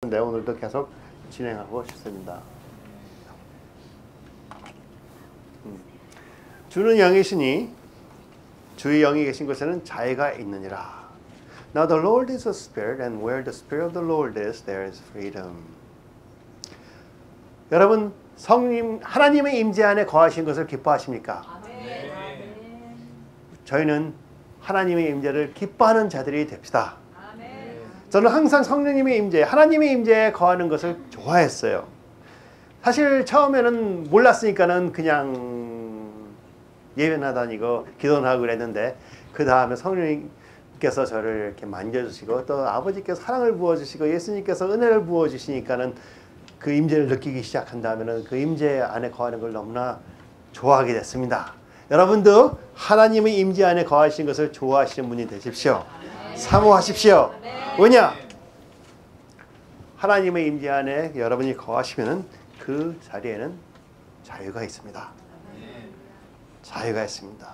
네, 오늘도 계속 진행하고 싶습니다. 주는 영이시니 주의 영이 계신 곳에는 자유가 있느니라. Now the Lord is a spirit, and where the spirit of the Lord is, there is freedom. 여러분, 성님 하나님의 임재 안에 거하신 것을 기뻐하십니까? 아멘. 저희는 하나님의 임재를 기뻐하는 자들이 됩시다. 아멘. 저는 항상 성령님의 임재, 하나님의 임재에 거하는 것을 좋아했어요. 사실 처음에는 몰랐으니까는 그냥 예배나 다니고 기도나 하고 그랬는데, 그 다음에 성령님께서 저를 이렇게 만져주시고 또 아버지께서 사랑을 부어주시고 예수님께서 은혜를 부어주시니까는 그 임재를 느끼기 시작한 다음에는 그 임재 안에 거하는 걸 너무나 좋아하게 됐습니다. 여러분도 하나님의 임재 안에 거하시는 것을 좋아하시는 분이 되십시오. 사모하십시오. 왜냐? 하나님의 임재 안에 여러분이 거하시면 그 자리에는 자유가 있습니다. 자유가 있습니다.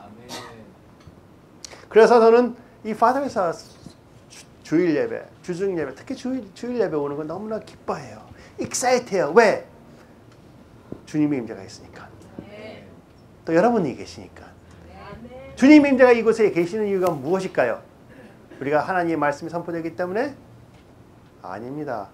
그래서 저는 이 파더에서 주일 예배, 주중 예배, 특히 주일 예배 오는 건 너무나 기뻐해요. 익사이트해요. 왜? 주님의 임재가 있으니까. 또 여러분이 계시니까. 주님의 임재가 이곳에 계시는 이유가 무엇일까요? 우리가 하나님의 말씀이 선포되기 때문에? 아닙니다.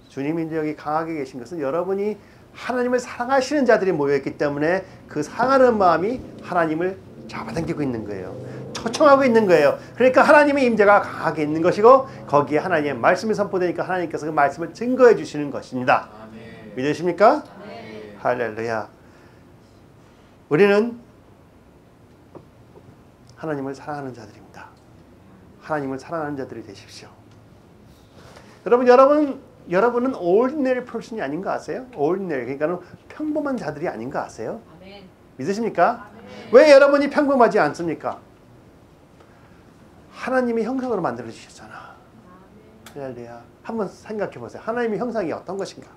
주님의 임재 여기 강하게 계신 것은 여러분이 하나님을 사랑하시는 자들이 모여있기 때문에 그 사랑하는 마음이 하나님을 잡아당기고 있는 거예요. 초청하고 있는 거예요. 그러니까 하나님의 임재가 강하게 있는 것이고, 거기에 하나님의 말씀이 선포되니까 하나님께서 그 말씀을 증거해 주시는 것입니다. 아멘. 믿으십니까? 아멘. 할렐루야. 우리는 하나님을 사랑하는 자들입니다. 하나님을 사랑하는 자들이 되십시오. 여러분은 ordinary person이 아닌 거 아세요? ordinary, 그러니까 평범한 자들이 아닌 거 아세요? 아멘. 믿으십니까? 아멘. 왜 여러분이 평범하지 않습니까? 하나님의 형상으로 만들어 주셨잖아. 할렐루야. 한번 생각해 보세요. 하나님의 형상이 어떤 것인가?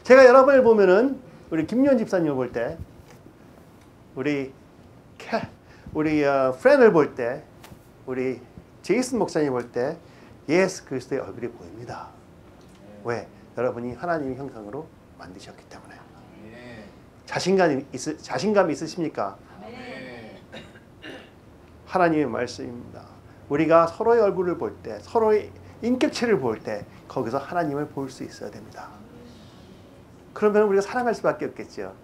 제가 여러분을 보면은, 우리 김유현 집사님을 볼 때, 우리 프렌을 볼 때, 우리 제이슨 목사님 볼 때 예수 그리스도의 얼굴이 보입니다. 왜? 여러분이 하나님의 형상으로 만드셨기 때문에. 자신감 있으십니까? 하나님의 말씀입니다. 우리가 서로의 얼굴을 볼 때, 서로의 인격체를 볼 때 거기서 하나님을 볼 수 있어야 됩니다. 그러면 우리가 사랑할 수밖에 없겠죠.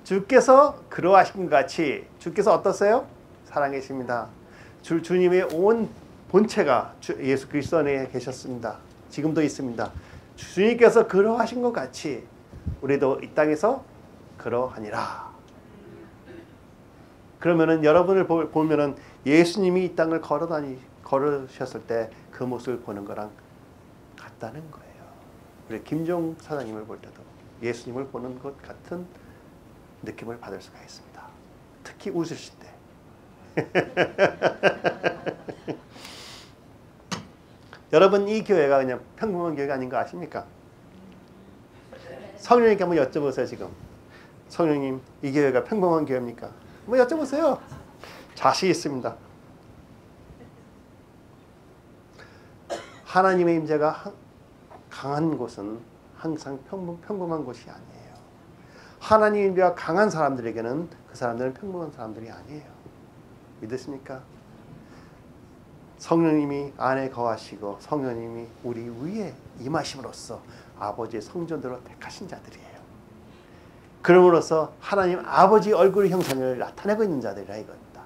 주께서 그러하신 것 같이, 주께서 어떠세요? 사랑이십니다. 주님의 온 본체가 예수 그리스도 안에 계셨습니다. 지금도 있습니다. 주님께서 그러하신 것 같이 우리도 이 땅에서 그러하니라. 그러면은 여러분을 보면은 예수님이 이 땅을 걸으셨을 때 그 모습을 보는 거랑 같다는 거예요. 우리 김종 사장님을 볼 때도 예수님을 보는 것 같은 느낌을 받을 수가 있습니다. 특히 웃으실 때. 여러분, 이 교회가 그냥 평범한 교회가 아닌 거 아십니까? 성령님께 한번 여쭤보세요. 지금 성령님, 이 교회가 평범한 교회입니까? 한번 여쭤보세요. 자신 있습니다. 하나님의 임재가 강한 곳은 항상 평범한 곳이 아니에요. 하나님의 임재가 강한 사람들에게는 그 사람들은 평범한 사람들이 아니에요. 믿으십니까? 성령님이 안에 거하시고 성령님이 우리 위에 임하심으로써 아버지의 성전대로 택하신 자들이에요. 그럼으로써 하나님 아버지 얼굴의 형상을 나타내고 있는 자들이라 이겁니다.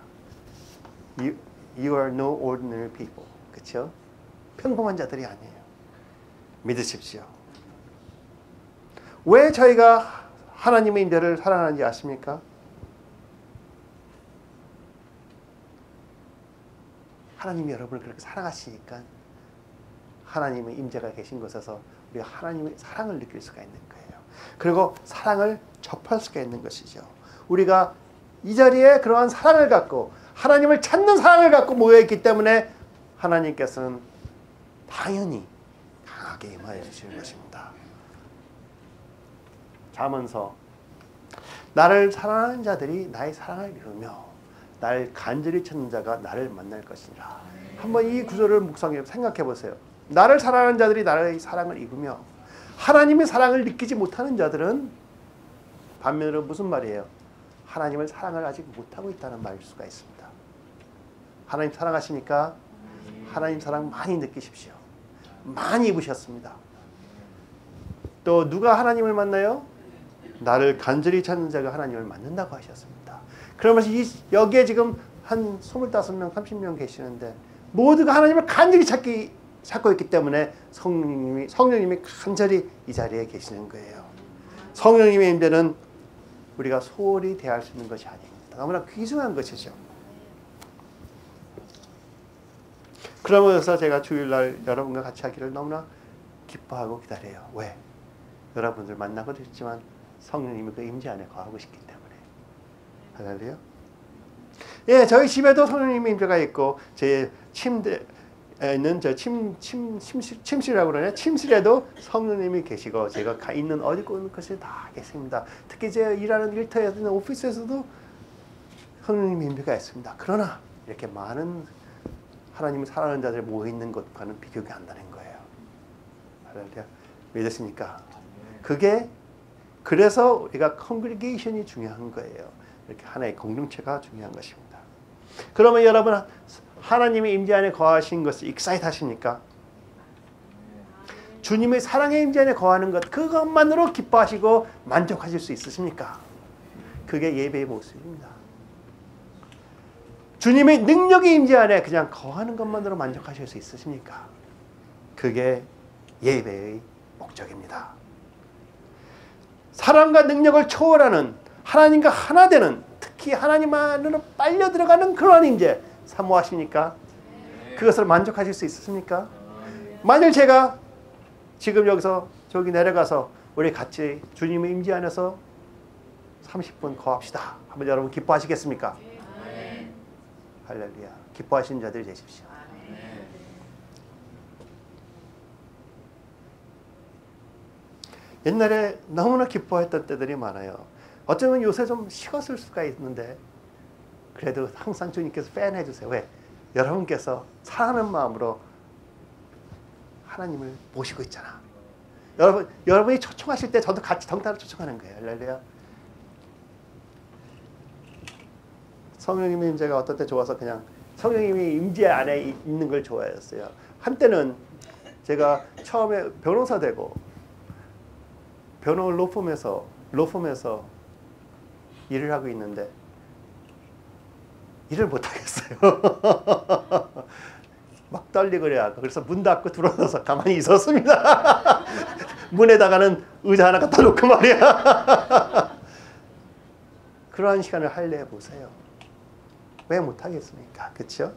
You are no ordinary people. 그렇죠? 평범한 자들이 아니에요. 믿으십시오. 왜 저희가 하나님의 임재를 사랑하는지 아십니까? 하나님이 여러분을 그렇게 사랑하시니까 하나님의 임재가 계신 곳에서 우리가 하나님의 사랑을 느낄 수가 있는 거예요. 그리고 사랑을 접할 수가 있는 것이죠. 우리가 이 자리에 그러한 사랑을 갖고 하나님을 찾는 사랑을 갖고 모여있기 때문에 하나님께서는 당연히 강하게 임하여 주시는 것입니다. 잠언서 나를 사랑하는 자들이 나의 사랑을 이루며 나를 간절히 찾는 자가 나를 만날 것이니라. 한번 이 구절을 묵상해 생각해 보세요. 나를 사랑하는 자들이 나의 사랑을 입으며 하나님의 사랑을 느끼지 못하는 자들은 반면으로 무슨 말이에요? 하나님의 사랑을 아직 못하고 있다는 말일 수가 있습니다. 하나님 사랑하시니까 하나님 사랑 많이 느끼십시오. 많이 입으셨습니다. 또 누가 하나님을 만나요? 나를 간절히 찾는 자가 하나님을 만난다고 하셨습니다. 그러면서 여기에 지금 한 25명, 30명 계시는데 모두가 하나님을 간절히 찾고 있기 때문에 성령님이 간절히 이 자리에 계시는 거예요. 성령님의 임재는 우리가 소홀히 대할 수 있는 것이 아닙니다. 너무나 귀중한 것이죠. 그러면서 제가 주일날 여러분과 같이 하기를 너무나 기뻐하고 기다려요. 왜? 여러분들 만나고도 있지만 성령님이 그 임재 안에 거하고 싶기 때문에. 할렐루야. 예, 저희 집에도 성령님의 임재가 있고 제 침대에 있는 저 침실이라고 그러냐? 침실에도 성령님이 계시고 제가 있는 어디 곳에 다 계십니다. 특히 제 일하는 일터에 있는 오피스에서도 성령님의 임재가 있습니다. 그러나 이렇게 많은 하나님을 사랑하는 자들이 모여 있는 것과는 비교가 안 되는 거예요. 할렐루야. 믿으십니까? 그래서 우리가 컨그리게이션이 중요한 거예요. 이렇게 하나의 공동체가 중요한 것입니다. 그러면 여러분 하나님의 임재 안에 거하신 것을 익사이트 하십니까? 주님의 사랑의 임재 안에 거하는 것 그것만으로 기뻐하시고 만족하실 수 있으십니까? 그게 예배의 모습입니다. 주님의 능력의 임재 안에 그냥 거하는 것만으로 만족하실 수 있으십니까? 그게 예배의 목적입니다. 사랑과 능력을 초월하는 하나님과 하나 되는 특히 하나님 안으로 빨려 들어가는 그러한 임재 사모하십니까? 그것을 만족하실 수 있으십니까? 만일 제가 지금 여기서 저기 내려가서 우리 같이 주님의 임재 안에서 30분 거합시다 하면 여러분 기뻐하시겠습니까? 할렐루야. 기뻐하시는 자들이 되십시오. 옛날에 너무나 기뻐했던 때들이 많아요. 어쩌면 요새 좀 식었을 수가 있는데 그래도 항상 주님께서 팬해 주세요. 왜? 여러분께서 사랑하는 마음으로 하나님을 모시고 있잖아. 여러분이 초청하실 때 저도 같이 덩달아 초청하는 거예요. 할렐루야. 성령님의 임재가 어떨 때 좋아서 그냥 성령님이 임재 안에 있는 걸 좋아했어요. 한때는 제가 처음에 변호사 되고 변호 로펌에서 일을 하고 있는데 일을 못 하겠어요. 막 떨리고 그래요. 그래서 문 닫고 들어와서 가만히 있었습니다. 문에다가는 의자 하나 갖다 놓고 말이야. 그러한 시간을 할래 보세요. 왜 못 하겠습니까? 그렇죠?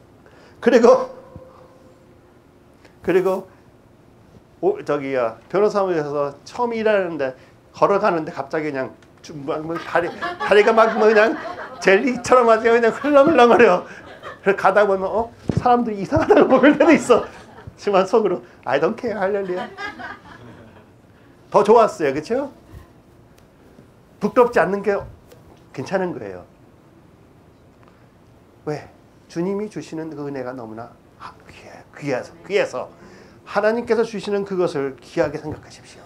그리고 변호사무소에서 처음 일하는데 걸어가는데 갑자기 그냥 다리가 막 그냥 젤리처럼 아주 그냥 흘렁흘렁거려. 그래서 가다 보면 사람들이 이상하다고 먹을 때도 있어. 하지만 속으로 I don't care. 할렐루야. 더 좋았어요. 그렇죠? 부끄럽지 않는 게 괜찮은 거예요. 왜? 주님이 주시는 그 은혜가 너무나 귀해서 하나님께서 주시는 그것을 귀하게 생각하십시오.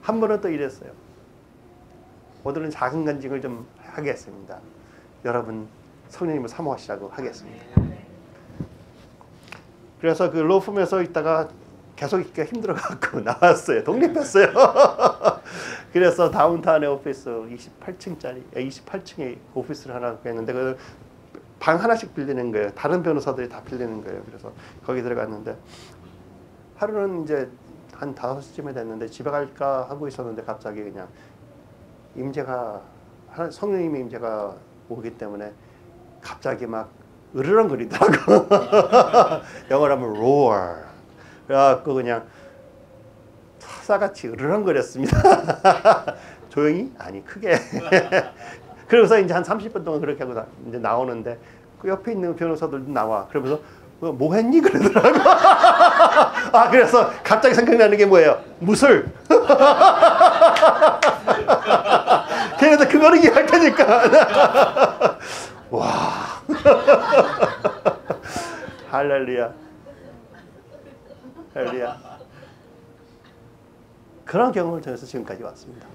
한 번은 또 이랬어요. 오늘은 작은 간증을 좀 하겠습니다. 여러분 성령님을 사모하시라고 하겠습니다. 그래서 그 로펌에서 있다가 계속 있기가 힘들어갖고 나왔어요. 독립했어요. 그래서 다운타운의 오피스 28층에 오피스를 하나 했는데 그 방 하나씩 빌리는 거예요. 다른 변호사들이 다 빌리는 거예요. 그래서 거기 들어갔는데 하루는 이제 한 5시쯤에 됐는데 집에 갈까 하고 있었는데 갑자기 그냥 성령님의 임재가 오기 때문에 갑자기 막 으르렁거리더라고. 영어로 하면 roar. 그래갖고 그냥 사사같이 으르렁거렸습니다. 조용히? 아니 크게. 그래서 이제 한 30분 동안 그렇게 하고 이제 나오는데 그 옆에 있는 변호사들도 나와. 그러면서 뭐 했니? 그러더라고. 그래서 갑자기 생각나는 게 뭐예요? 무술. 그래서 그거를 이해할 테니까. 와. 할렐루야. 할렐루야. 그런 경험을 통해서 지금까지 왔습니다.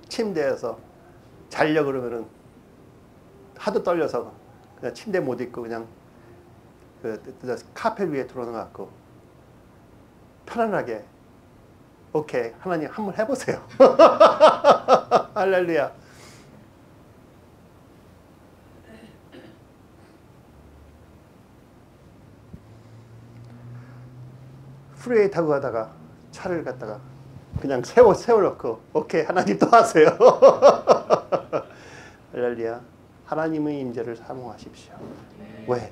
침대에서 자려고 그러면은 하도 떨려서 그냥 침대 못 입고 그냥 카펫 위에 들어놓고 편안하게 오케이 하나님 한번 해보세요. 할렐루야. 프리웨이 타고 가다가 차를 갖다가 그냥 세워놓고 오케이 하나님 또 하세요. 할렐루야. 하나님의 임재를 사모하십시오. 왜?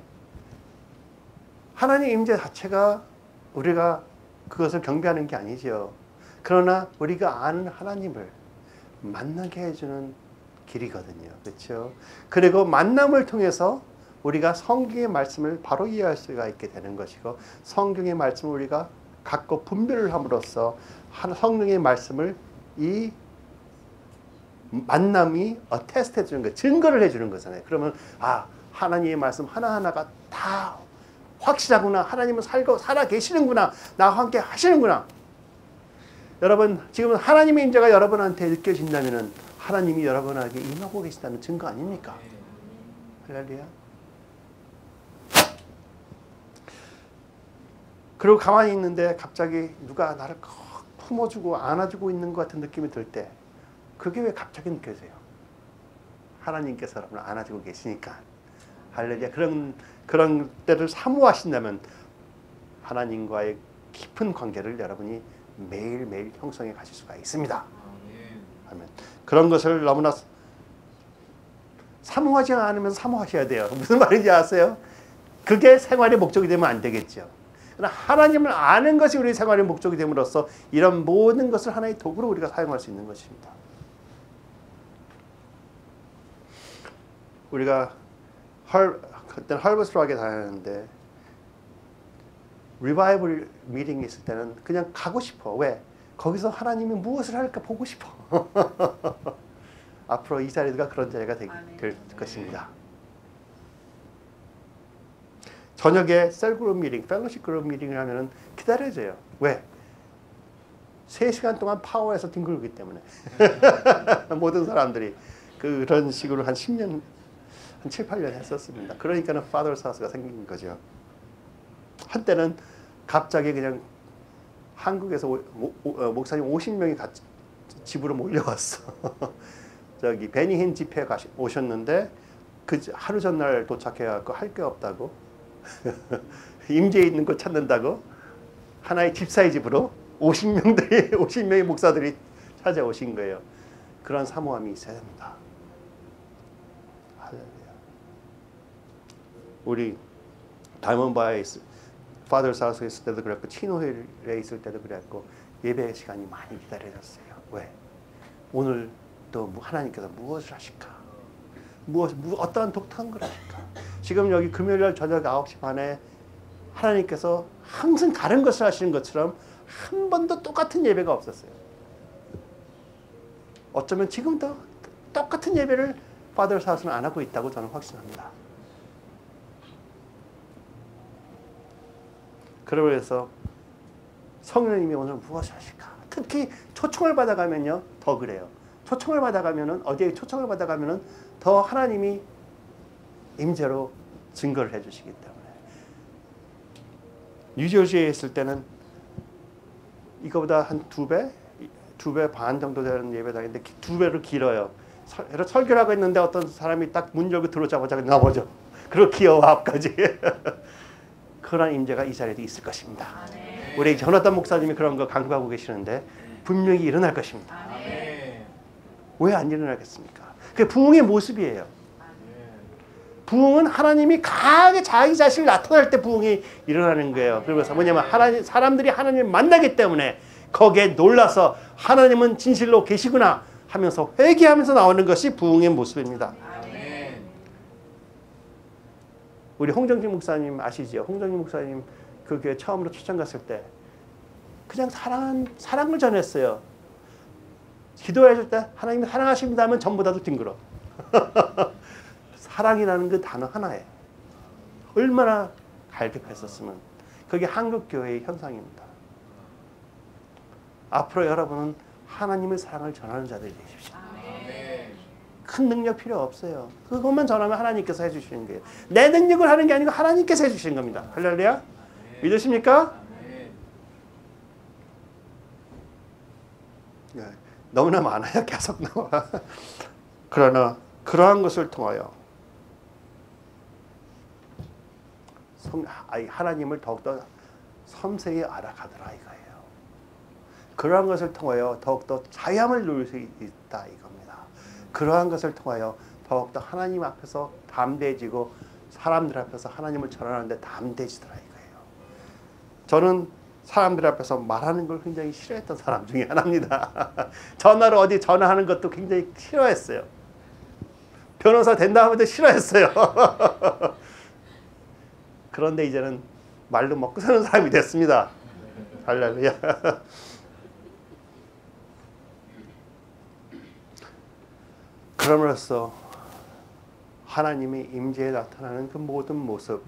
하나님의 임재 자체가 우리가 그것을 경배하는 게 아니죠. 그러나 우리가 아는 하나님을 만나게 해주는 길이거든요. 그렇죠? 그리고 만남을 통해서 우리가 성경의 말씀을 바로 이해할 수가 있게 되는 것이고 성경의 말씀을 우리가 갖고 분별을 함으로써 성령의 말씀을 이 만남이 테스트해 주는 거, 증거를 해주는 거잖아요. 그러면 아 하나님의 말씀 하나하나가 다 확실하구나. 하나님은 살아 계시는구나. 나와 함께 하시는구나. 여러분 지금 하나님의 임재가 여러분한테 느껴진다면 하나님이 여러분에게 임하고 계시다는 증거 아닙니까? 할렐루야. 그리고 가만히 있는데 갑자기 누가 나를 품어주고 안아주고 있는 것 같은 느낌이 들 때 그게 왜 갑자기 느껴져요? 하나님께서 여러분을 안아주고 계시니까. 할렐루야. 그런 때를 사모하신다면 하나님과의 깊은 관계를 여러분이 매일매일 형성해 가실 수가 있습니다. 아멘. 그런 것을 너무나 사모하지 않으면 사모하셔야 돼요. 무슨 말인지 아세요? 그게 생활의 목적이 되면 안 되겠죠. 그러나 하나님을 아는 것이 우리 생활의 목적이 됨으로써 이런 모든 것을 하나의 도구로 우리가 사용할 수 있는 것입니다. 우리가 그때 할버스트락에 다녔는데 리바이벌 미팅이 있을 때는 그냥 가고 싶어. 왜? 거기서 하나님이 무엇을 할까 보고 싶어. 앞으로 이 자리가 그런 자리가 될 것입니다. 저녁에 셀그룹 미팅, 펠로십 그룹 미팅을 하면은 기다려져요. 왜? 3시간 동안 파워에서 뒹굴기 때문에. 모든 사람들이 그런 식으로 한 10년, 한 7, 8년 했었습니다. 그러니까는 Father's House가 생긴 거죠. 한때는 갑자기 그냥 한국에서 목사님 50명이 같이 집으로 몰려왔어. 저기 베니힌 집회에 오셨는데 그 하루 전날 도착해갖고 할 게 없다고 임재 있는 거 찾는다고 하나의 집사의 집으로 50명의 목사들이 찾아오신 거예요. 그런 사모함이 있어야 됩니다. 할렐루야. 우리 다이몬바에 Father's House에 있을 때도 그랬고 치노힐에 있을 때도 그랬고 예배 시간이 많이 기다려졌어요. 왜? 오늘 또 하나님께서 무엇을 하실까? 어떠한 독특한 걸 하실까? 지금 여기 금요일 저녁 9시 반에 하나님께서 항상 다른 것을 하시는 것처럼 한 번도 똑같은 예배가 없었어요. 어쩌면 지금도 똑같은 예배를 Father's House는 안 하고 있다고 저는 확신합니다. 그러면서 성령님이 오늘 무엇을 하실까? 특히 초청을 받아가면요 더 그래요. 초청을 받아가면은 어디에 초청을 받아가면은 더 하나님이 임재로 증거를 해주시기 때문에. 뉴저지에 있을 때는 이거보다 한 2배 반 정도 되는 예배당인데 2배로 길어요. 설교를 하고 있는데 어떤 사람이 딱 문 열고 들어오자마자 넘어져. 그리고 귀여워 앞까지. 그런 임재가 이 자리에도 있을 것입니다. 우리 전화단 목사님이 그런 거 강구하고 계시는데 분명히 일어날 것입니다. 왜 안 일어나겠습니까? 그게 부흥의 모습이에요. 부흥은 하나님이 강하게 자기 자신을 나타낼 때 부흥이 일어나는 거예요. 그래서 뭐냐면 사람들이 하나님을 만나기 때문에 거기에 놀라서 하나님은 진실로 계시구나 하면서 회개하면서 나오는 것이 부흥의 모습입니다. 우리 홍정진 목사님 아시죠? 홍정진 목사님 그 교회 처음으로 초청 갔을 때 그냥 사랑을 전했어요. 기도해 줄 때 하나님이 사랑하십니다 하면 전부 다도 뒹굴어. 사랑이라는 그 단어 하나에 얼마나 갈급했었으면. 그게 한국교회의 현상입니다. 앞으로 여러분은 하나님의 사랑을 전하는 자들이 되십시오. 큰 능력 필요 없어요. 그것만 전하면 하나님께서 해주시는 거예요. 내 능력을 하는 게 아니고 하나님께서 해주시는 겁니다. 할렐루야. 믿으십니까? 네. 너무나 많아요. 계속 나와. 그러나 그러한 것을 통하여 하나님을 더욱더 섬세히 알아가더라 이거예요. 그러한 것을 통하여 더욱더 자유함을 누릴 수 있다 이겁니다. 그러한 것을 통하여 더욱더 하나님 앞에서 담대해지고 사람들 앞에서 하나님을 전하는데 담대해지더라 이거예요. 저는 사람들 앞에서 말하는 걸 굉장히 싫어했던 사람 중에 하나입니다. 전화로 어디 전화하는 것도 굉장히 싫어했어요. 변호사 된다 하면도 싫어했어요. 그런데 이제는 말로 먹고 사는 사람이 됐습니다. 할렐루야. 그럼으로써 하나님의 임재에 나타나는 그 모든 모습,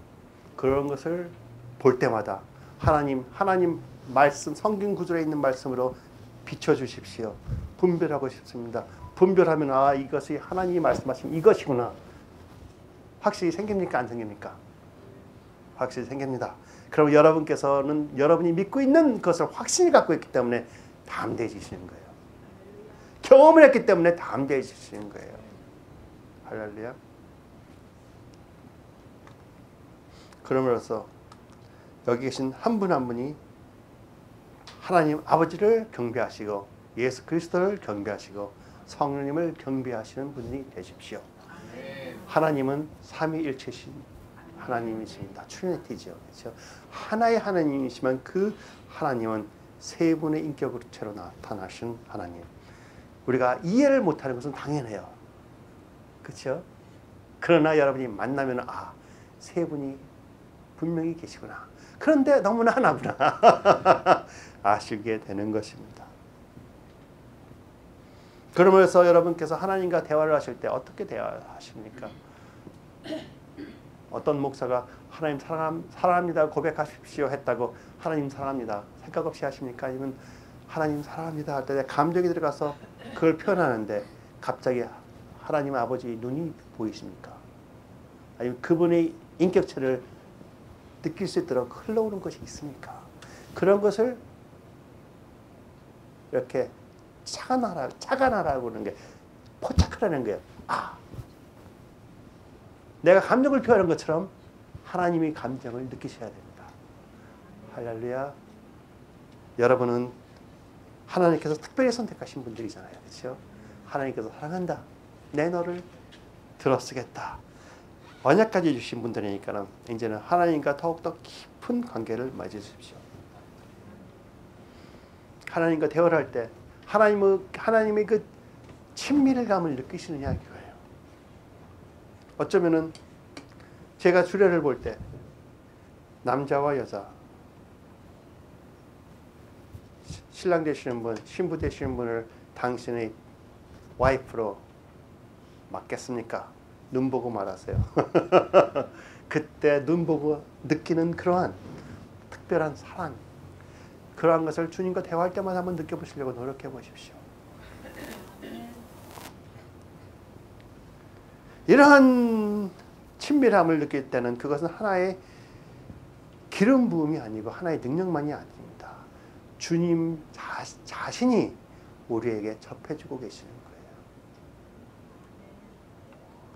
그런 것을 볼 때마다 하나님 말씀, 성경 구절에 있는 말씀으로 비춰주십시오. 분별하고 싶습니다. 분별하면 아, 이것이 하나님이 말씀하신 이것이구나. 확실히 생깁니까? 안 생깁니까? 확실히 생깁니다. 그럼 여러분께서는 여러분이 믿고 있는 것을 확신이 갖고 있기 때문에 담대해지시는 거예요. 경험을 했기 때문에 담대해지시는 거예요. 할렐루야. 그러므로써 여기 계신 한 분 한 분이 하나님 아버지를 경배하시고 예수 그리스도를 경배하시고 성령님을 경배하시는 분이 되십시오. 하나님은 삼위일체신 하나님이십니다. 트리니티죠. 그렇죠? 하나의 하나님이시면 그 하나님은 세 분의 인격체로 나타나신 하나님. 우리가 이해를 못하는 것은 당연해요. 그렇죠? 그러나 여러분이 만나면 아, 세 분이 분명히 계시구나. 그런데 너무나 하나구나. 아시게 되는 것입니다. 그러면서 여러분께서 하나님과 대화를 하실 때 어떻게 대화하십니까? 어떤 목사가 하나님 사랑합니다 고백하십시오 했다고 하나님 사랑합니다 생각 없이 하십니까? 아니면 하나님 사랑합니다 할 때 감정이 들어가서 그걸 표현하는데 갑자기 하나님 아버지 눈이 보이십니까? 아니면 그분의 인격체를 느낄 수 있도록 흘러오는 것이 있습니까? 그런 것을 이렇게 차관하라고 하는 게 포착하라는 거예요. 아, 내가 감정을 표현하는 것처럼 하나님의 감정을 느끼셔야 됩니다. 할렐루야. 여러분은 하나님께서 특별히 선택하신 분들이잖아요. 그렇죠? 하나님께서 사랑한다. 내 너를 들어쓰겠다. 언약까지 주신 분들이니까 이제는 하나님과 더욱더 깊은 관계를 맺으십시오. 하나님과 대화를 할 때 하나님의 그 친밀감을 느끼시느냐 이거예요. 어쩌면은 제가 주례를 볼 때 남자와 여자 신랑 되시는 분, 신부 되시는 분을 당신의 와이프로 맡겠습니까? 눈 보고 말하세요. 그때 눈 보고 느끼는 그러한 특별한 사랑, 그러한 것을 주님과 대화할 때마다 한번 느껴보시려고 노력해 보십시오. 이러한 친밀함을 느낄 때는 그것은 하나의 기름 부음이 아니고 하나의 능력만이 아닙니다. 주님 자신이 우리에게 접해주고 계시는 거예요.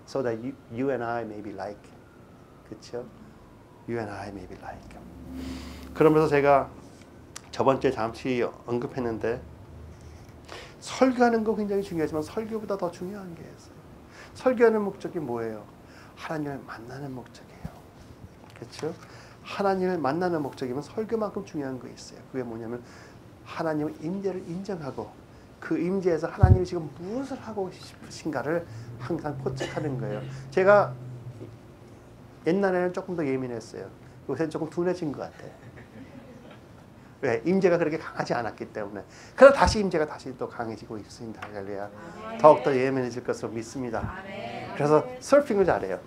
So that you and I may be like. 그렇죠? You and I may be like. 그러면서 제가 저번 주에 잠시 언급했는데 설교하는 거 굉장히 중요하지만 설교보다 더 중요한 게 있어요. 설교하는 목적이 뭐예요? 하나님을 만나는 목적이에요. 그렇죠? 하나님을 만나는 목적이면 설교만큼 중요한 거 있어요. 그게 뭐냐면 하나님의 임재를 인정하고 그 임재에서 하나님이 지금 무엇을 하고 싶으신가를 항상 포착하는 거예요. 제가 옛날에는 조금 더 예민했어요. 요새는 조금 둔해진 것 같아요. 왜? 임재가 그렇게 강하지 않았기 때문에. 그러나 다시 임재가 다시 또 강해지고 있습니다. 할렐루야. 더욱더 예민해질 것으로 믿습니다. 그래서 서핑을 잘해요.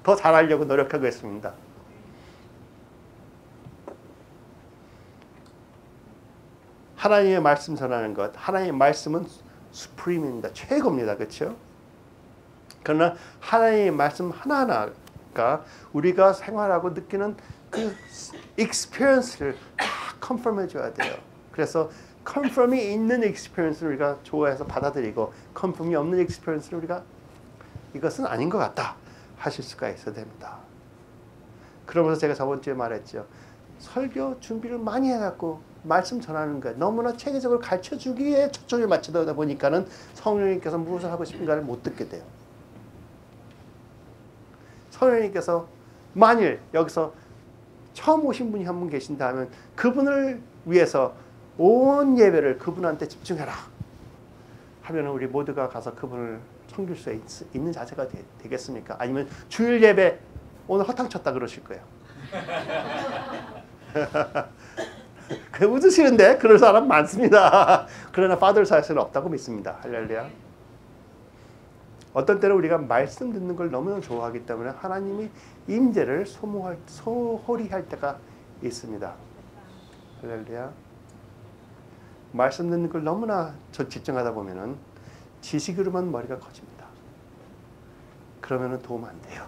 더 잘하려고 노력하고 있습니다. 하나님의 말씀 전하는 것, 하나님의 말씀은 수프림입니다. 최고입니다. 그렇죠? 그러나 하나님의 말씀 하나하나가 우리가 생활하고 느끼는 그 experience를 다 컨펌해 줘야 돼요. 그래서 컨펌이 있는 experience를 우리가 좋아해서 받아들이고 컨펌이 없는 experience를 우리가 이것은 아닌 것 같다 하실 수가 있어야 됩니다. 그러면서 제가 저번 주에 말했죠. 설교 준비를 많이 해갖고 말씀 전하는 것 너무나 체계적으로 가르쳐주기에 초점을 맞추다 보니까는 성령님께서 무엇을 하고 싶은가를 못 듣게 돼요. 성령님께서 만일 여기서 처음 오신 분이 한 분 계신다 하면 그분을 위해서 온 예배를 그분한테 집중해라 하면 우리 모두가 가서 그분을 섬길 수 있는 자세가 되겠습니까? 아니면 주일 예배 오늘 허탕 쳤다 그러실 거예요. 그 웃으시는데 그럴 사람 많습니다. 그러나 받을 사실은 없다고 믿습니다. 할렐루야. 어떤 때는 우리가 말씀 듣는 걸 너무나 좋아하기 때문에 하나님이 임재를 소홀히 할 때가 있습니다. 할렐루야. 말씀 듣는 걸 너무나 집중하다 보면은 지식으로만 머리가 커집니다. 그러면은 도움 안 돼요.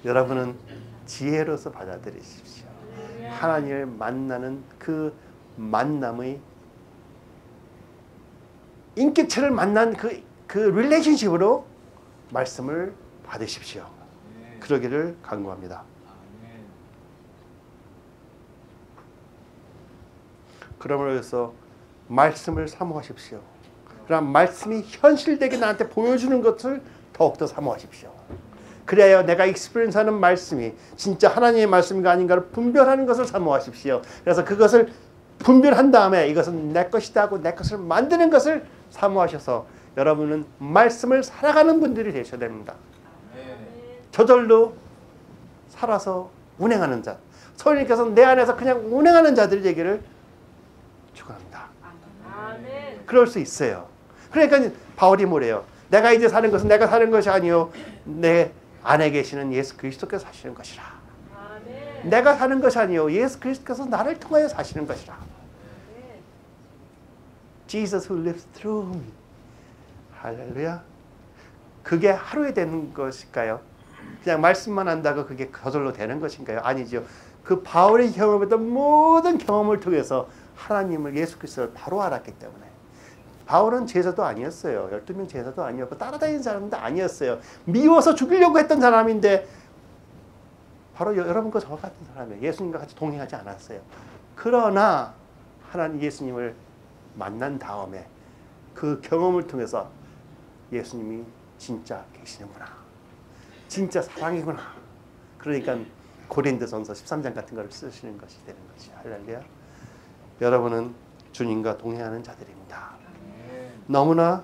여러분은 지혜로서 받아들이십시오. 하나님을 만나는 그 만남의 인격체를 만난 그 릴레이션십으로 말씀을 받으십시오. 그러기를 간구합니다. 그러므로서 말씀을 사모하십시오. 그럼 말씀이 현실되게 나한테 보여주는 것을 더욱더 사모하십시오. 그래야 내가 익스피리언스하는 말씀이 진짜 하나님의 말씀인가 아닌가를 분별하는 것을 사모하십시오. 그래서 그것을 분별한 다음에 이것은 내 것이다 하고 내 것을 만드는 것을 사모하셔서 여러분은 말씀을 살아가는 분들이 되셔야 됩니다. 저절로 살아서 운행하는 자. 성령님께서 내 안에서 그냥 운행하는 자들이 되기를 축원합니다. 그럴 수 있어요. 그러니까 바울이 뭐래요? 내가 이제 사는 것은 내가 사는 것이 아니요 내 안에 계시는 예수 그리스도께서 사시는 것이라. 내가 사는 것이 아니요 예수 그리스도께서 나를 통하여 사시는 것이라. Jesus who lives through me. 할렐루야. 그게 하루에 되는 것일까요? 그냥 말씀만 한다고 그게 저절로 되는 것인가요? 아니죠. 그 바울의 경험했던 모든 경험을 통해서 하나님을 예수 그리스도를 바로 알았기 때문에. 바울은 제자도 아니었어요. 12명 제자도 아니었고 따라다니는 사람도 아니었어요. 미워서 죽이려고 했던 사람인데 바로 여러분과 저와 같은 사람이에요. 예수님과 같이 동행하지 않았어요. 그러나 하나님 예수님을 만난 다음에 그 경험을 통해서 예수님이 진짜 계시는구나. 진짜 사랑이구나. 그러니까 고린도전서 13장 같은 걸 쓰시는 것이 되는 거지. 할렐루야. 여러분은 주님과 동행하는 자들입니다. 너무나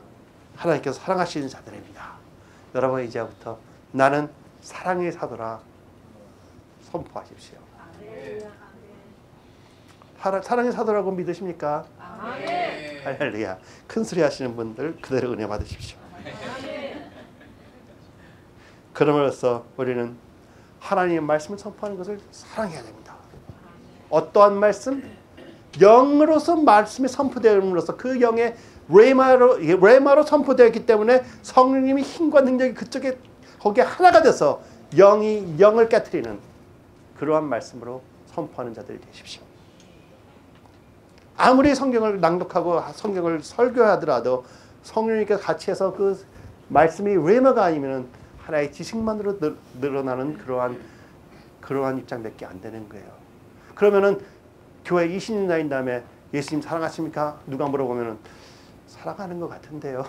하나님께서 사랑하시는 자들입니다. 여러분 이제부터 나는 사랑의 사도라 선포하십시오. 사랑의 사도라고 믿으십니까? 할렐루야. 큰 소리 하시는 분들 그대로 은혜 받으십시오. 그러므로써 우리는 하나님의 말씀을 선포하는 것을 사랑해야 됩니다. 어떠한 말씀? 영으로서 말씀이 선포됨으로써 그 영의 레마로 선포되었기 때문에 성령님이 힘과 능력이 그쪽에 거기에 하나가 돼서 영이 영을 깨트리는 그러한 말씀으로 선포하는 자들이 되십시오. 아무리 성경을 낭독하고 성경을 설교하더라도 성령님께서 같이 해서 그 말씀이 레마가 아니면 하나의 지식만으로 늘어나는 그러한 입장밖에 안 되는 거예요. 그러면은 교회 20년 다닌 다음에 예수님 사랑하십니까? 누가 물어보면은 사랑하는 것 같은데요.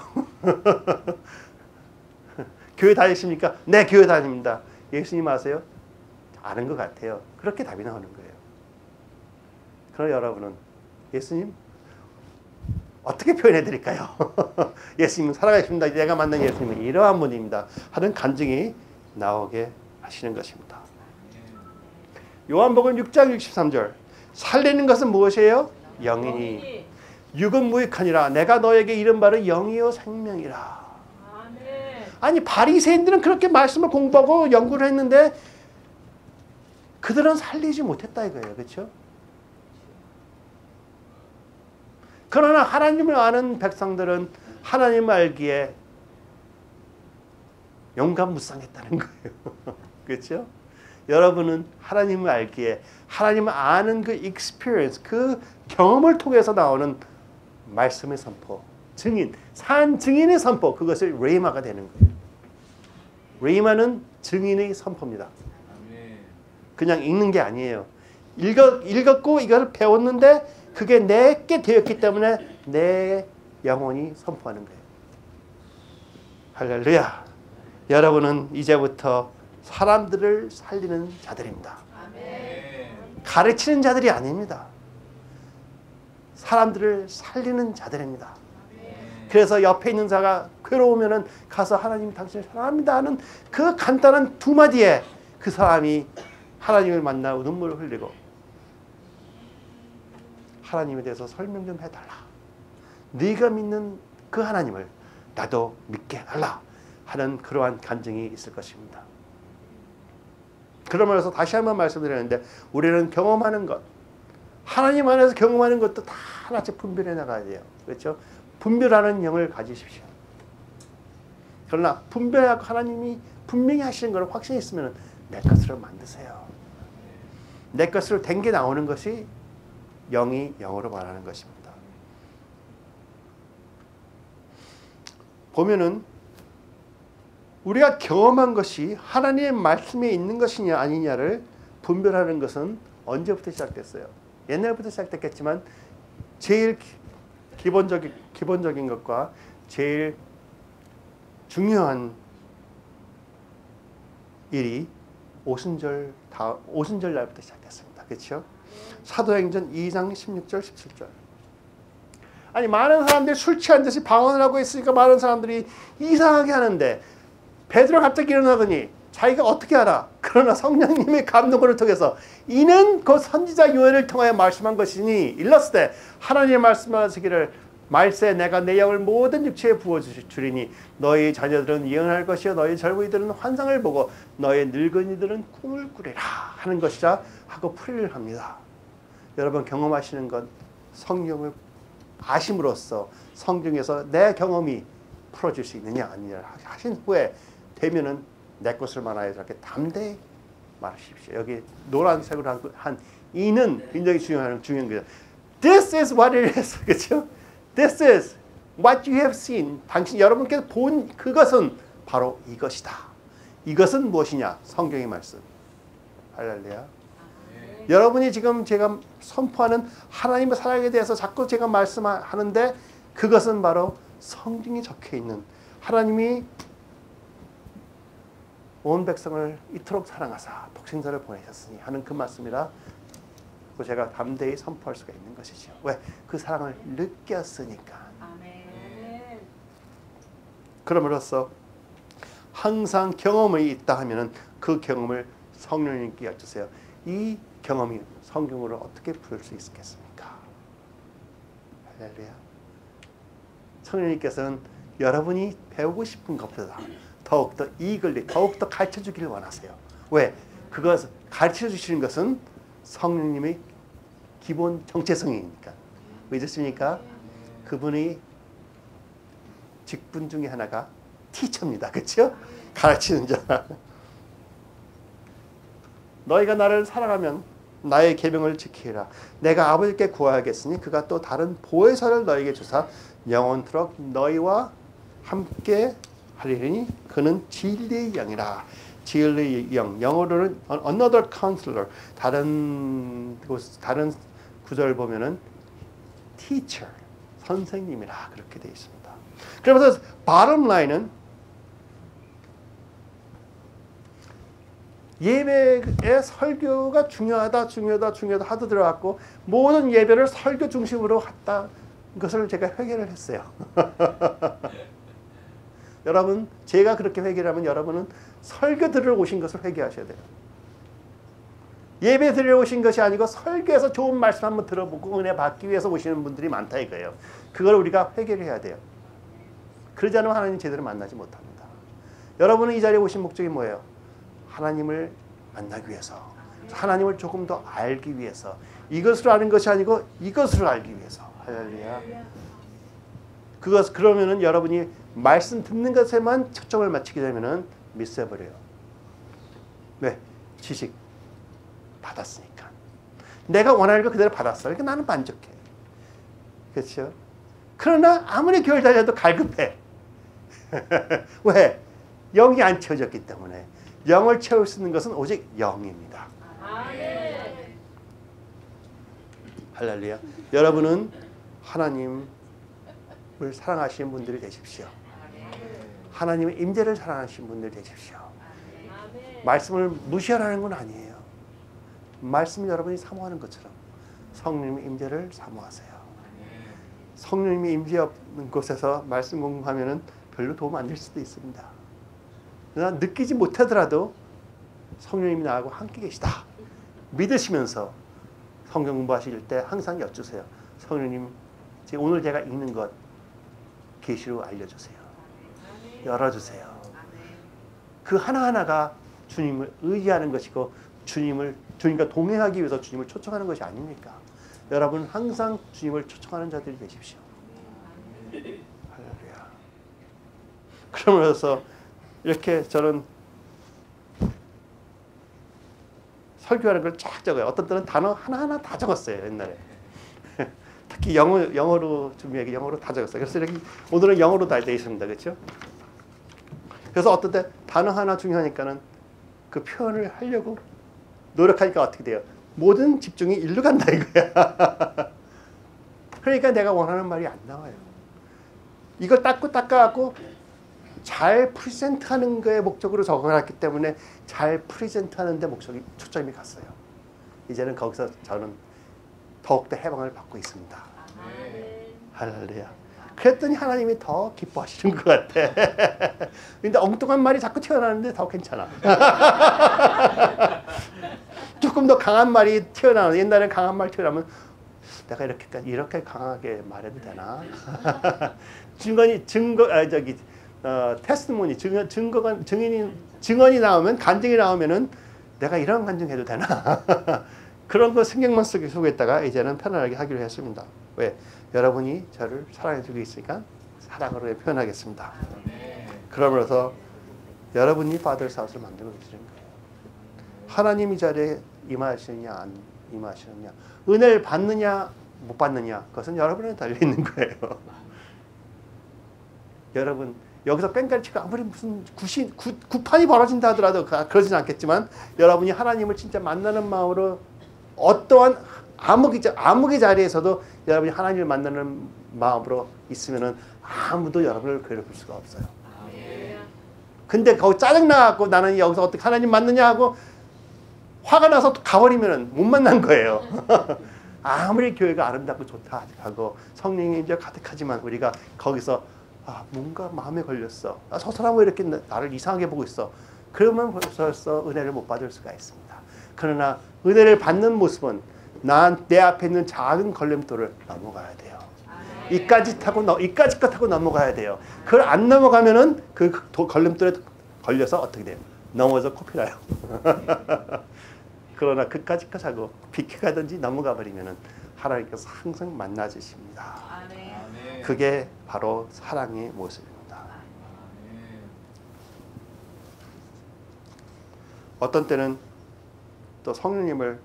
교회 다니십니까? 네, 교회 다닙니다. 예수님 아세요? 아는 것 같아요. 그렇게 답이 나오는 거예요. 그럼 여러분은 예수님 어떻게 표현해 드릴까요? 예수님 사랑하십니다. 내가 만난 예수님은 이러한 분입니다. 하는 간증이 나오게 하시는 것입니다. 요한복음 6장 63절 살리는 것은 무엇이에요? 영이니 육은 무익하니라. 내가 너에게 이른 바를 영이요 생명이라. 아니 바리새인들은 그렇게 말씀을 공부하고 연구를 했는데 그들은 살리지 못했다 이거예요. 그렇죠? 그러나 하나님을 아는 백성들은 하나님을 알기에 용감무쌍했다는 거예요. 그렇죠? 여러분은 하나님을 알기에 하나님을 아는 그 experience, 그 경험을 통해서 나오는 말씀의 선포, 증인, 산 증인의 선포, 그것을 레이마가 되는 거예요. 레이마는 증인의 선포입니다. 그냥 읽는 게 아니에요. 읽었고 이걸 배웠는데 그게 내게 되었기 때문에 내 영혼이 선포하는 거예요. 할렐루야. 여러분은 이제부터 사람들을 살리는 자들입니다. 가르치는 자들이 아닙니다. 사람들을 살리는 자들입니다. 그래서 옆에 있는 자가 괴로우면은 가서 하나님 당신을 사랑합니다 하는 그 간단한 두 마디에 그 사람이 하나님을 만나고 눈물을 흘리고 하나님에 대해서 설명 좀 해달라. 네가 믿는 그 하나님을 나도 믿게 해달라 하는 그러한 간증이 있을 것입니다. 그러면서 다시 한번 말씀드리는데 우리는 경험하는 것, 하나님 안에서 경험하는 것도 다 하나씩 분별해 나가야 돼요. 그렇죠? 분별하는 영을 가지십시오. 그러나 분별하고 하나님이 분명히 하시는 걸 확신이 있으면 내 것으로 만드세요. 내 것으로 된 게 나오는 것이 영이 영으로 말하는 것입니다. 보면은 우리가 경험한 것이 하나님의 말씀에 있는 것이냐 아니냐를 분별하는 것은 언제부터 시작됐어요? 옛날부터 시작됐겠지만 제일 기본적인 것과 제일 중요한 일이 오순절 날부터 시작됐습니다. 그렇죠? 사도행전 2장 16절 17절. 아니 많은 사람들이 술 취한 듯이 방언을 하고 있으니까 많은 사람들이 이상하게 하는데 베드로 갑자기 일어나더니 자기가 어떻게 알아? 그러나 성령님의 감동을 통해서 이는 그 선지자 요엘을 통하여 말씀한 것이니 일렀으되 하나님의 말씀하시기를 말세 내가 내 영을 모든 육체에 부어주리니 너희 자녀들은 예언할 것이요 너희 젊은이들은 환상을 보고 너희 늙은이들은 꿈을 꾸리라 하는 것이라 하고 풀이를 합니다. 여러분 경험하시는 건 성경을 아심으로써 성경에서 내 경험이 풀어질 수 있느냐 아니냐 하신 후에 되면은 내 것을 말하여 이렇게 담대히 말하십시오. 여기 노란색으로 한 이는 굉장히 중요한 거죠. This is what it is. 그렇죠? This is what you have seen. 당신 여러분께서 본 그것은 바로 이것이다. 이것은 무엇이냐? 성경의 말씀. 할렐루야. 여러분이 지금 제가 선포하는 하나님의 사랑에 대해서 자꾸 제가 말씀하는데 그것은 바로 성경에 적혀 있는 하나님이 온 백성을 이토록 사랑하사 독생자를 보내셨으니 하는 그 말씀이라 제가 담대히 선포할 수가 있는 것이죠. 왜? 그 사랑을 느꼈으니까. 아멘. 그럼으로써 항상 경험이 있다 하면은 그 경험을 성령님께 여쭈세요. 이 경험이 성경으로 어떻게 풀 수 있겠습니까? 할렐루야. 성령님께서는 여러분이 배우고 싶은 것보다 더욱더 이글리, 더욱더 가르쳐주기를 원하세요. 왜? 그것 가르쳐주시는 것은 성령님의 기본 정체성이니까. 믿으십니까? 그분의 직분 중에 하나가 티처입니다. 그렇죠? 가르치는 자. 너희가 나를 사랑하면 나의 계명을 지키라. 내가 아버지께 구하겠으니 그가 또 다른 보혜사를 너희에게 주사 영원토록 너희와 함께 하리니 그는 진리의 영이라. 진리의 영. 영어로는 another counselor. 다른 구절 보면은 teacher. 선생님이라 그렇게 되어 있습니다. 그러면서 bottom line은 예배의 설교가 중요하다 하도 들어갔고 모든 예배를 설교 중심으로 했다. 것을 제가 회개를 했어요. 여러분 제가 그렇게 회개를 하면 여러분은 설교 들으러 오신 것을 회개하셔야 돼요. 예배 드리러 오신 것이 아니고 설교에서 좋은 말씀 한번 들어보고 은혜 받기 위해서 오시는 분들이 많다 이거예요. 그걸 우리가 회개를 해야 돼요. 그러지 않으면 하나님 제대로 만나지 못합니다. 여러분은 이 자리에 오신 목적이 뭐예요? 하나님을 만나기 위해서, 하나님을 조금 더 알기 위해서, 이것으로 아는 것이 아니고 이것으로 알기 위해서. 할렐루야. 그러면은 여러분이 말씀 듣는 것에만 초점을 맞추게 되면은 미스해버려요. 왜? 지식 받았으니까. 내가 원하는 거 그대로 받았어. 그러니까 나는 만족해. 그렇죠? 그러나 아무리 교회를 다녀도 갈급해. 왜? 영이 안 채워졌기 때문에. 영을 채울 수 있는 것은 오직 영입니다. 할렐루야. 여러분은 하나님을 사랑하시는 분들이 되십시오. 하나님의 임재를 사랑하시는 분들이 되십시오. 말씀을 무시하라는 건 아니에요. 말씀을 여러분이 사모하는 것처럼 성령님의 임재를 사모하세요. 성령님이 임재 없는 곳에서 말씀 공부하면은 별로 도움 안 될 수도 있습니다. 그러나 느끼지 못하더라도 성령님이 나하고 함께 계시다 믿으시면서 성경 공부하실 때 항상 여쭈세요. 성령님, 오늘 제가 읽는 것 계시로 알려주세요. 열어주세요. 그 하나하나가 주님을 의지하는 것이고 주님과 동행하기 위해서 주님을 초청하는 것이 아닙니까? 여러분 항상 주님을 초청하는 자들이 되십시오. 할렐루야. 그러면서 이렇게 저는 설교하는 걸 쫙 적어요. 어떤 때는 단어 하나하나 다 적었어요. 옛날에. 특히 영어로 준비하기 영어로 다 적었어요. 그래서 이렇게 오늘은 영어로 다 되어 있습니다. 그렇죠? 그래서 어떤 때 단어 하나 중요하니까는 그 표현을 하려고 노력하니까 어떻게 돼요? 모든 집중이 일로 간다 이거야. 그러니까 내가 원하는 말이 안 나와요. 이걸 닦아갖고 잘 프리젠트하는 거에 목적으로 적어놨기 때문에 잘 프리젠트하는 데 초점이 갔어요. 이제는 거기서 저는 더욱더 해방을 받고 있습니다. 할렐루야. 그랬더니 하나님이 더 기뻐하시는 것 같아. 근데 엉뚱한 말이 자꾸 튀어나오는데 더 괜찮아. 조금 더 강한 말이 튀어나오는, 옛날엔 강한 말 튀어나오면 내가 이렇게 강하게 말해도 되나? 테스트모니, 증언이 나오면, 간증이 나오면은 내가 이런 간증해도 되나? 그런 거 신경만 쓰고 있다가 이제는 편안하게 하기로 했습니다. 왜? 여러분이 저를 사랑해주고 있으니까 사랑으로 표현하겠습니다. 그러면서 여러분이 Father's House를 만들어 주시는 거예요. 하나님 이 자리에 임하시느냐 안 임하시느냐, 은혜를 받느냐 못 받느냐, 그것은 여러분에 달려있는 거예요. 여러분 여기서 뺑까리 치고 아무리 무슨 구판이 벌어진다 하더라도 그러진 않겠지만 여러분이 하나님을 진짜 만나는 마음으로 어떠한 암흑의 자리에서도 여러분이 하나님을 만나는 마음으로 있으면은 아무도 여러분을 괴롭힐 수가 없어요. 근데 거기 짜증나갖고 나는 여기서 어떻게 하나님 만나냐 하고 화가 나서 가버리면은 못 만난 거예요. 아무리 교회가 아름답고 좋다 하고 성령이 이제 가득하지만 우리가 거기서 뭔가 마음에 걸렸어. 저 사람은 왜 이렇게 나를 이상하게 보고 있어. 그러면 벌써 은혜를 못 받을 수가 있습니다. 그러나 은혜를 받는 모습은 내 앞에 있는 작은 걸림돌을 넘어가야 돼요. 이까지 거 타고 넘어가야 돼요. 그걸 안 넘어가면은 그 걸림돌에 걸려서 어떻게 돼요? 넘어져 코피 나요. 그러나 그까지 거 사고 비켜가든지 넘어가 버리면은 하나님께서 항상 만나 주십니다. 그게 바로 사랑의 모습입니다. 어떤 때는 또 성령님을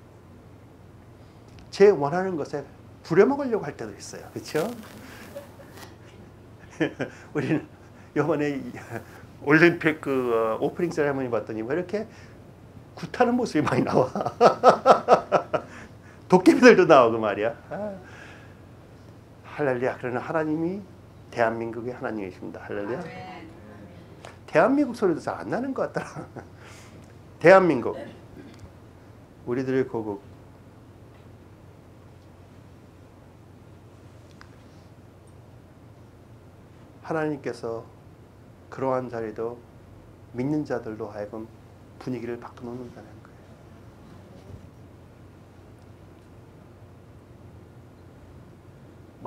제 원하는 것에 부려먹으려고 할 때도 있어요. 그렇죠? 우리는 이번에 올림픽 오프닝 세레머니 봤더니 왜 이렇게 굿하는 모습이 많이 나와. 도깨비들도 나오고 말이야. 할렐루야. 그러나 하나님이 대한민국의 하나님이십니다. 할렐루야. 대한민국 소리도 잘 안 나는 것 같더라. 대한민국, 우리들의 고국. 하나님께서 그러한 자리도 믿는 자들로 하여금 분위기를 바꿔놓는다는 거예요.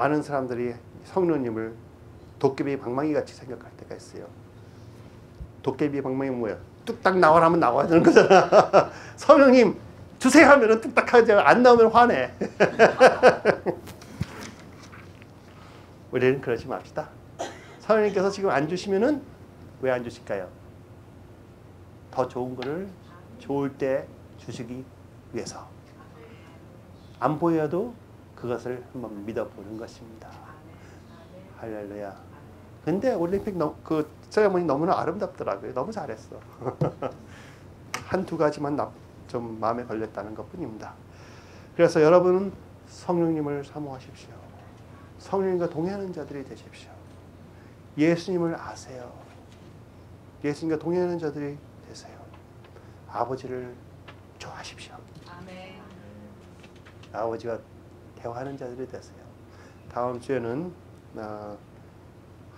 많은 사람들이 성령님을 도깨비 방망이 같이 생각할 때가 있어요. 도깨비 방망이 뭐야? 뚝딱 나와라 하면 나와야 되는 거잖아. 성령님 주세요 하면은 뚝딱 하죠. 안 나오면 화내. 우리는 그러지 맙시다. 성령님께서 지금 안 주시면은 왜 안 주실까요? 더 좋은 거를 좋을 때 주시기 위해서. 안 보여도 그것을 한번 믿어보는 것입니다. 할렐루야. 근데 올림픽 그 세레모니 너무나 아름답더라고요. 너무 잘했어. 한두 가지만 좀 마음에 걸렸다는 것뿐입니다. 그래서 여러분은 성령님을 사모하십시오. 성령님과 동행하는 자들이 되십시오. 예수님을 아세요. 예수님과 동행하는 자들이 되세요. 아버지를 좋아하십시오. 아멘. 아버지와 대화하는 자들이 되세요. 다음 주에는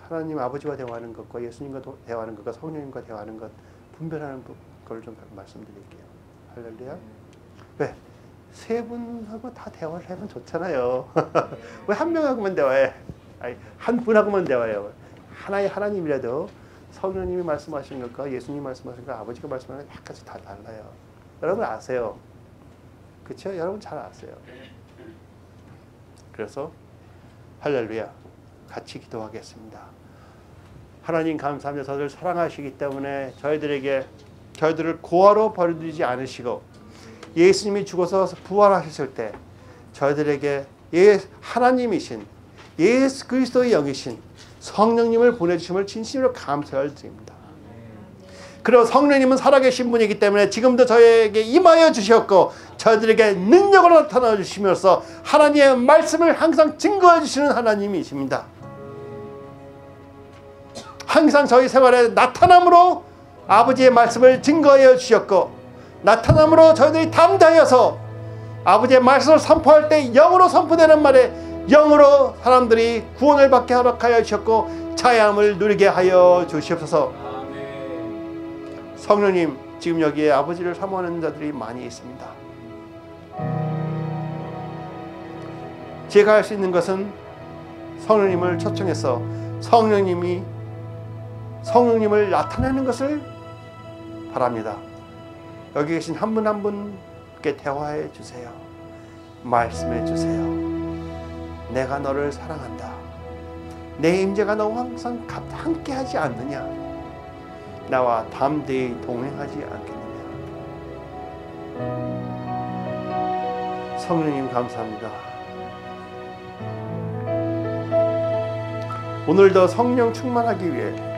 하나님 아버지와 대화하는 것과 예수님과 대화하는 것과 성령님과 대화하는 것 분별하는 걸 좀 말씀드릴게요. 할렐루야. 왜? 세 분하고 다 대화를 하면 좋잖아요. 왜 한 명하고만 대화해? 아니, 한 분하고만 대화해요. 하나의 하나님이라도 성령님이 말씀하시는 것과 예수님이 말씀하시는 것, 아버지가 말씀하시는 것 약간씩 다 달라요. 여러분 아세요? 그렇죠? 여러분 잘 아세요. 그래서 할렐루야. 같이 기도하겠습니다. 하나님 감사합니다. 저희를 사랑하시기 때문에 저희들을 고아로 버리지 않으시고 예수님이 죽어서 부활하셨을 때 저희들에게 하나님이신 예수 그리스도의 영이신 성령님을 보내주심을 진심으로 감사를 드립니다. 그리고 성령님은 살아계신 분이기 때문에 지금도 저희에게 임하여 주셨고 저희들에게 능력으로 나타나 주시면서 하나님의 말씀을 항상 증거해 주시는 하나님이십니다. 항상 저희 생활에 나타남으로 아버지의 말씀을 증거해 주셨고 나타남으로 저희들이 담대하여서 아버지의 말씀을 선포할 때 영으로 선포되는 말에 영으로 사람들이 구원을 받게 허락하여 주셨고 자유함을 누리게 하여 주시옵소서. 성령님 지금 여기에 아버지를 사모하는 자들이 많이 있습니다. 제가 할 수 있는 것은 성령님을 초청해서 성령님을 나타내는 것을 바랍니다. 여기 계신 한 분 한 분께 대화해 주세요. 말씀해 주세요. 내가 너를 사랑한다. 내 임재가 너와 항상 함께하지 않느냐? 나와 담대히 동행하지 않겠느냐? 성령님 감사합니다. 오늘도 성령 충만하기 위해